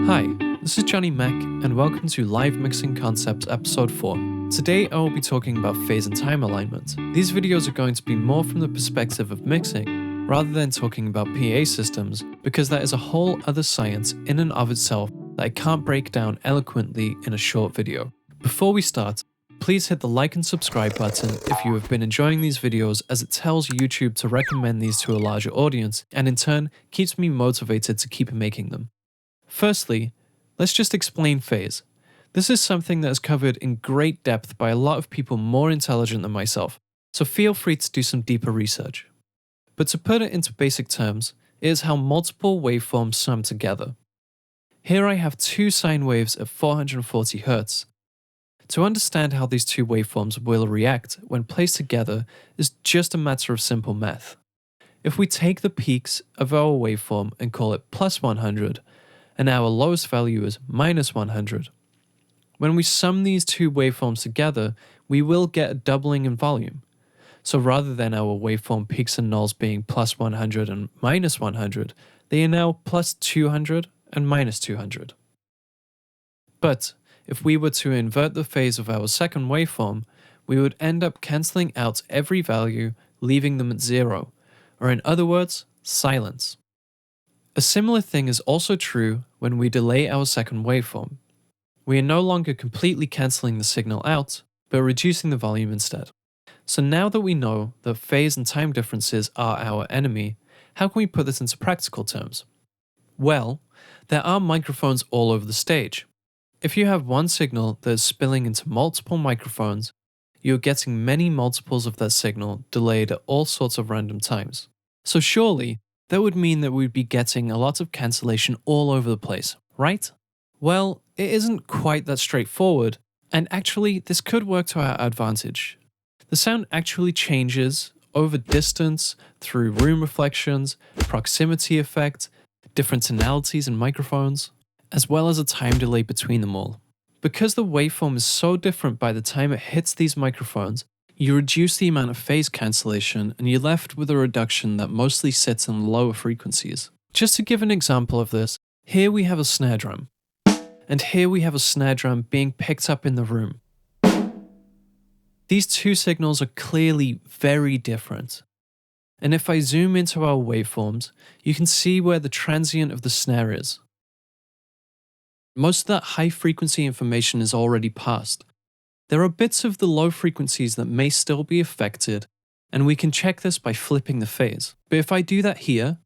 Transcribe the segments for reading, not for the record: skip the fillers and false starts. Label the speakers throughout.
Speaker 1: Hi, this is Johnny MaK, and welcome to Live Mixing Concepts Episode 4. Today I will be talking about phase and time alignment. These videos are going to be more from the perspective of mixing, rather than talking about PA systems, because that is a whole other science in and of itself that I can't break down eloquently in a short video. Before we start, please hit the like and subscribe button if you have been enjoying these videos, as it tells YouTube to recommend these to a larger audience, and in turn keeps me motivated to keep making them. Firstly, let's just explain phase. This is something that is covered in great depth by a lot of people more intelligent than myself, so feel free to do some deeper research. But to put it into basic terms, it is how multiple waveforms sum together. Here I have two sine waves at 440 Hz. To understand how these two waveforms will react when placed together is just a matter of simple math. If we take the peaks of our waveform and call it plus 100, and our lowest value is minus 100. When we sum these two waveforms together, we will get a doubling in volume. So rather than our waveform peaks and nulls being plus 100 and minus 100, they are now plus 200 and minus 200. But if we were to invert the phase of our second waveform, we would end up cancelling out every value, leaving them at zero, or in other words, silence. A similar thing is also true when we delay our second waveform. We are no longer completely cancelling the signal out, but reducing the volume instead. So now that we know that phase and time differences are our enemy, how can we put this into practical terms? Well, there are microphones all over the stage. If you have one signal that is spilling into multiple microphones, you're getting many multiples of that signal delayed at all sorts of random times. So surely, that would mean that we'd be getting a lot of cancellation all over the place, right? Well, it isn't quite that straightforward, and actually this could work to our advantage. The sound actually changes over distance, through room reflections, proximity effect, different tonalities in microphones, as well as a time delay between them all. Because the waveform is so different by the time it hits these microphones, you reduce the amount of phase cancellation and you're left with a reduction that mostly sits in lower frequencies. Just to give an example of this, here we have a snare drum, and here we have a snare drum being picked up in the room. These two signals are clearly very different. And if I zoom into our waveforms, you can see where the transient of the snare is. Most of that high frequency information is already passed. There are bits of the low frequencies that may still be affected, and we can check this by flipping the phase. But if I do that here,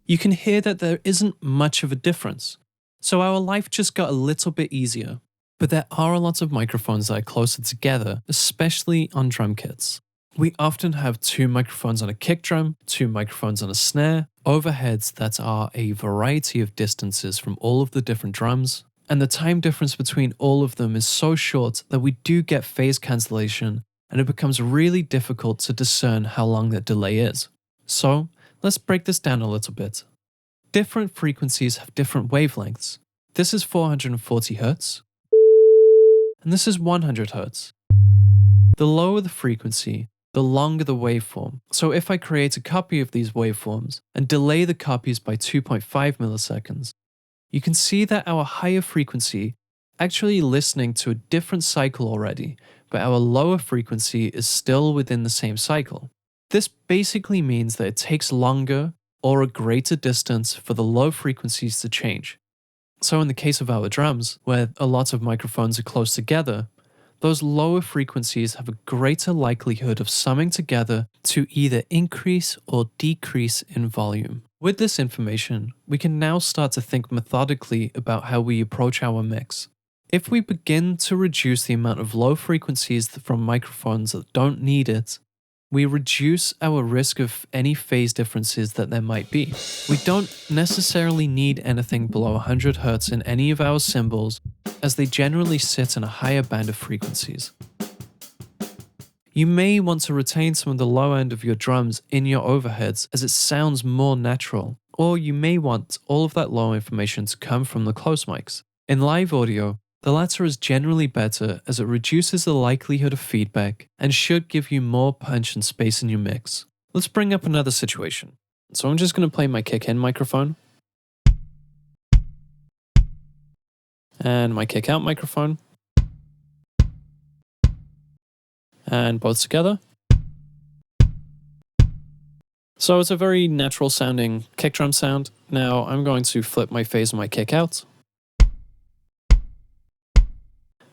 Speaker 1: you can hear that there isn't much of a difference. So our life just got a little bit easier. But there are a lot of microphones that are closer together, especially on drum kits. We often have two microphones on a kick drum, two microphones on a snare, overheads that are a variety of distances from all of the different drums, and the time difference between all of them is so short that we do get phase cancellation, and it becomes really difficult to discern how long that delay is. So, let's break this down a little bit. Different frequencies have different wavelengths. This is 440 Hz, and this is 100 Hz. The lower the frequency, the longer the waveform. So if I create a copy of these waveforms and delay the copies by 2.5 milliseconds, you can see that our higher frequency actually listening to a different cycle already, but our lower frequency is still within the same cycle. This basically means that it takes longer or a greater distance for the low frequencies to change. So in the case of our drums, where a lot of microphones are close together, those lower frequencies have a greater likelihood of summing together to either increase or decrease in volume. With this information, we can now start to think methodically about how we approach our mix. If we begin to reduce the amount of low frequencies from microphones that don't need it, we reduce our risk of any phase differences that there might be. We don't necessarily need anything below 100 Hz in any of our cymbals, as they generally sit in a higher band of frequencies. You may want to retain some of the low end of your drums in your overheads as it sounds more natural, or you may want all of that low information to come from the close mics. In live audio, the latter is generally better as it reduces the likelihood of feedback and should give you more punch and space in your mix. Let's bring up another situation. So I'm just going to play my kick in microphone and my kick out microphone, and both together. So it's a very natural sounding kick drum sound. Now I'm going to flip my phase and my kick out.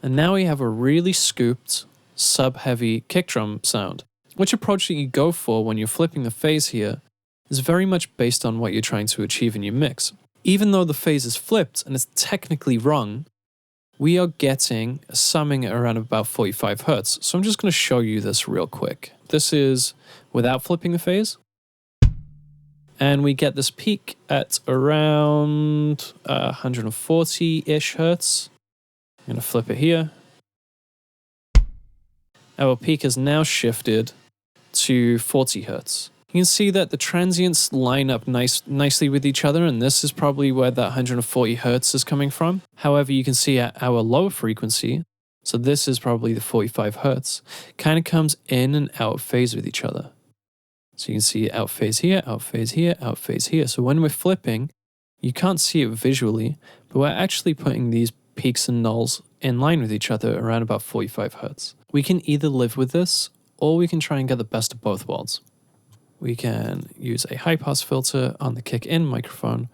Speaker 1: And now we have a really scooped, sub-heavy kick drum sound. Which approach that you go for when you're flipping the phase here is very much based on what you're trying to achieve in your mix. Even though the phase is flipped and it's technically wrong, we are getting a summing at around about 45 Hertz. So I'm just going to show you this real quick. This is without flipping the phase. And we get this peak at around 140-ish Hertz. I'm going to flip it here. Our peak has now shifted to 40 Hertz. You can see that the transients line up nicely with each other, and this is probably where that 140 Hertz is coming from. However, you can see at our lower frequency, so this is probably the 45 Hertz, kind of comes in and out of phase with each other. So you can see out phase here, out phase here, out phase here. So when we're flipping, you can't see it visually, but we're actually putting these peaks and nulls in line with each other around about 45 Hertz. We can either live with this, or we can try and get the best of both worlds. We can use a high pass filter on the kick in microphone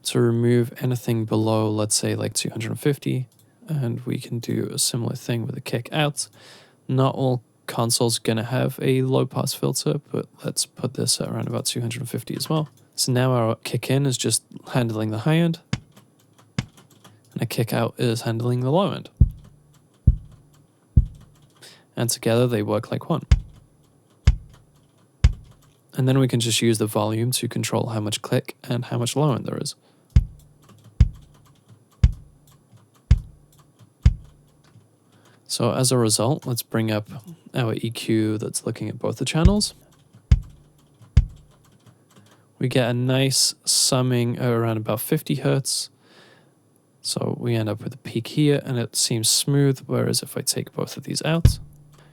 Speaker 1: to remove anything below, let's say like 250, and we can do a similar thing with the kick out. Not all consoles are going to have a low pass filter, but let's put this at around about 250 as well. So now our kick in is just handling the high end, and a kick out is handling the low end. And together they work like one. And then we can just use the volume to control how much click and how much low end there is. So as a result, let's bring up our EQ that's looking at both the channels. We get a nice summing around about 50 Hertz. So we end up with a peak here and it seems smooth, whereas if I take both of these out,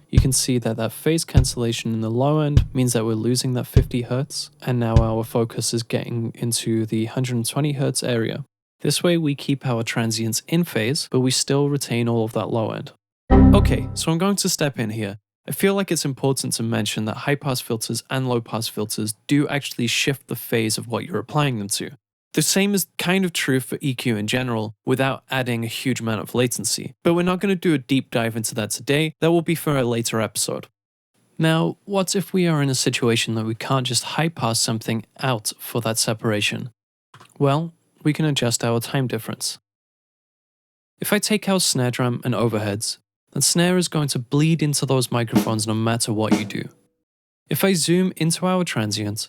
Speaker 1: you can see that that phase cancellation in the low end means that we're losing that 50 Hertz, and now our focus is getting into the 120 Hertz area. This way we keep our transients in phase, but we still retain all of that low end. Okay, so I'm going to step in here. I feel like it's important to mention that high pass filters and low pass filters do actually shift the phase of what you're applying them to. The same is kind of true for EQ in general, without adding a huge amount of latency. But we're not going to do a deep dive into that today. That will be for a later episode. Now, what if we are in a situation that we can't just high pass something out for that separation? Well, we can adjust our time difference. If I take our snare drum and overheads, the snare is going to bleed into those microphones no matter what you do. If I zoom into our transient,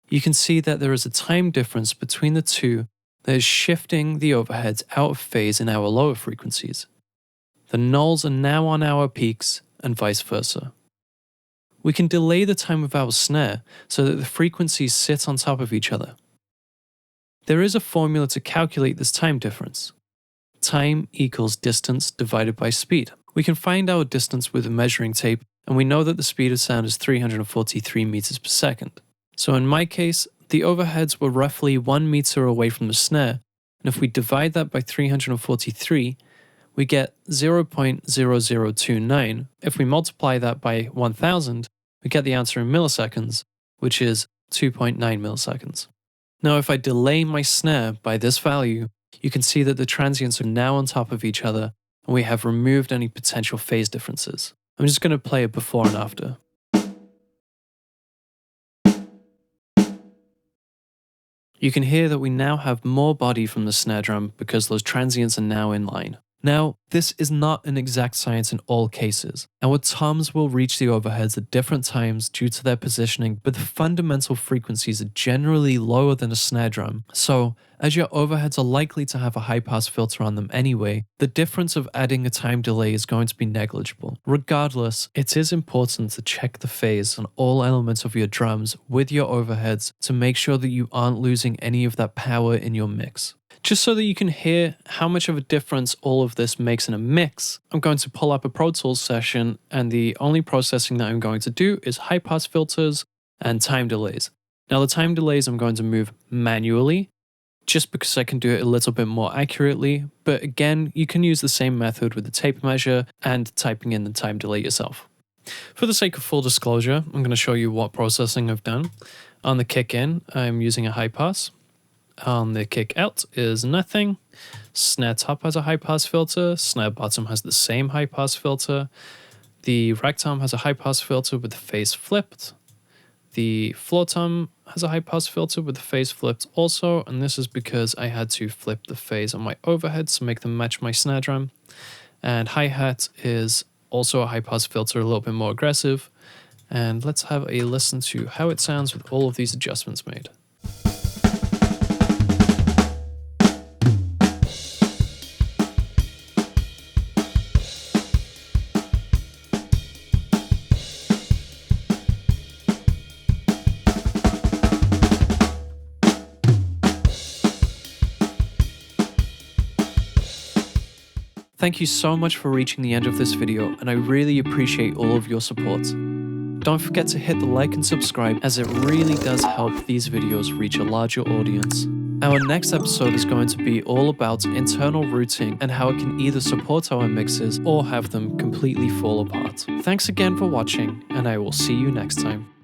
Speaker 1: you can see that there is a time difference between the two that is shifting the overheads out of phase in our lower frequencies. The nulls are now on our peaks and vice versa. We can delay the time of our snare so that the frequencies sit on top of each other. There is a formula to calculate this time difference. Time equals distance divided by speed. We can find our distance with a measuring tape, and we know that the speed of sound is 343 meters per second. So in my case, the overheads were roughly 1 meter away from the snare, and if we divide that by 343, we get 0.0029. If we multiply that by 1000, we get the answer in milliseconds, which is 2.9 milliseconds. Now if I delay my snare by this value, you can see that the transients are now on top of each other, and we have removed any potential phase differences. I'm just going to play it before and after. You can hear that we now have more body from the snare drum because those transients are now in line. Now, this is not an exact science in all cases. Our toms will reach the overheads at different times due to their positioning, but the fundamental frequencies are generally lower than a snare drum. So, as your overheads are likely to have a high pass filter on them anyway, the difference of adding a time delay is going to be negligible. Regardless, it is important to check the phase on all elements of your drums with your overheads to make sure that you aren't losing any of that power in your mix. Just so that you can hear how much of a difference all of this makes in a mix, I'm going to pull up a Pro Tools session, and the only processing that I'm going to do is high pass filters and time delays. Now the time delays I'm going to move manually, just because I can do it a little bit more accurately, but again, you can use the same method with the tape measure and typing in the time delay yourself. For the sake of full disclosure, I'm going to show you what processing I've done. On the kick in, I'm using a high pass. On the kick out is nothing. Snare top has a high pass filter. Snare bottom has the same high pass filter. The rack tom has a high pass filter with the phase flipped. The floor tom has a high pass filter with the phase flipped also, and this is because I had to flip the phase on my overheads to make them match my snare drum. And hi-hat is also a high pass filter, a little bit more aggressive. And let's have a listen to how it sounds with all of these adjustments made. Thank you so much for reaching the end of this video, and I really appreciate all of your support. Don't forget to hit the like and subscribe, as it really does help these videos reach a larger audience. Our next episode is going to be all about internal routing and how it can either support our mixes or have them completely fall apart. Thanks again for watching, and I will see you next time.